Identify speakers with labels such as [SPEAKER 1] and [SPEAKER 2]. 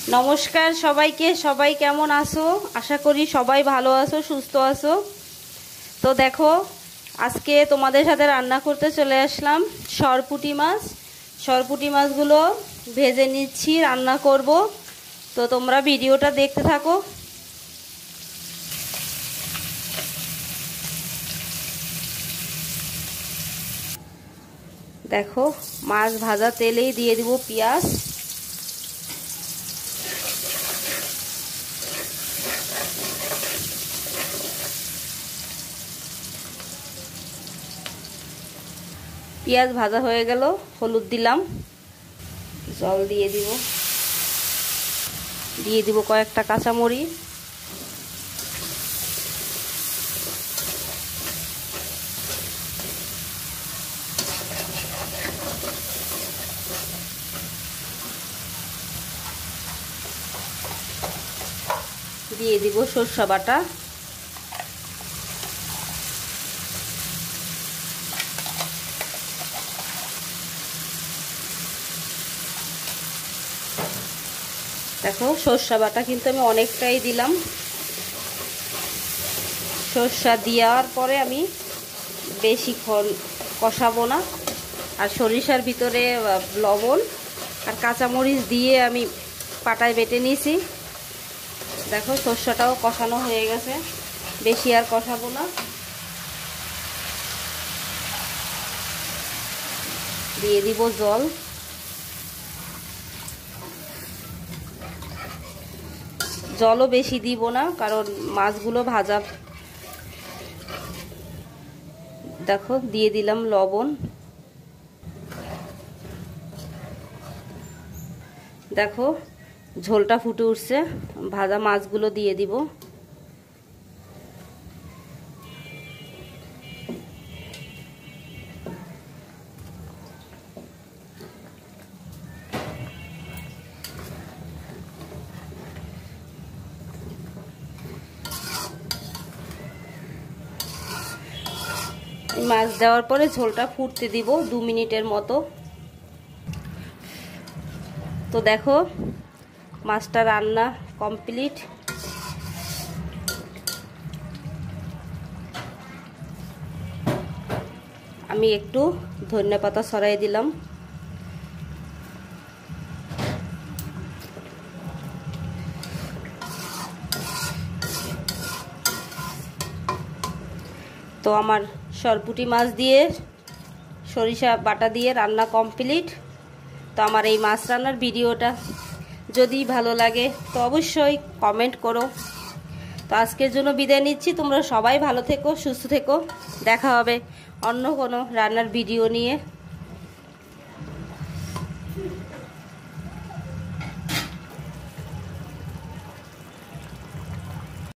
[SPEAKER 1] নমস্কার সবাইকে। সবাই কেমন আছো? আশা করি সবাই ভালো আছো, সুস্থ আছো। তো দেখো, আজকে তোমাদের সাথে রান্না করতে চলে আসলাম সরপুঁটি মাছ। সরপুঁটি মাছগুলো ভেজে নিচ্ছি, রান্না করব। তো তোমরা ভিডিওটা দেখতে থাকো। দেখো, মাছ ভাজা তেলেই দিয়ে দিব পেঁয়াজ। পেঁয়াজ ভাজা হয়ে গেল, হলুদ দিলাম, জল দিয়ে দিব কয়েকটা কাঁচামরিচ, দিয়ে দিব সরষে বাটা, দেখো সরষে বাটা কিন্তু আমি অনেকটাই দিলাম। সরষা দেওয়ার পরে আমি বেশিক্ষণ কষাবো না। আর সরিষার ভিতরে লবণ আর কাঁচামরিচ দিয়ে আমি পাটায় বেটে নিয়েছি। দেখো সরষাটাও কষানো হয়ে গেছে, বেশি আর কষাবো না। দিয়ে দিব জল। জলও বেশি দিব না, কারণ মাছগুলো ভাজা। দেখো দিয়ে দিলাম লবণ। দেখো ঝোলটা ফুটে উঠছে, ভাজা মাছগুলো দিয়ে দিব। মাছ দেওয়ার পরে ঝোলটা ফুটতে দিব 2 মিনিটের মতো। তো দেখো মাছটা রান্না কমপ্লিট। আমি একটু ধনেপাতা ছড়াই দিলাম। তো আমার সরপুঁটি মাছ দিয়ে সরিষা বাটা দিয়ে রান্না কমপ্লিট। তো আমার এই মাছ রান্নার ভিডিওটা যদি ভালো লাগে তো অবশ্যই কমেন্ট করো। তো আজকের জন্য বিদায় নিচ্ছি। তোমরা সবাই ভালো থেকো, সুস্থ থেকো। দেখা হবে অন্য কোনো রান্নার ভিডিও নিয়ে।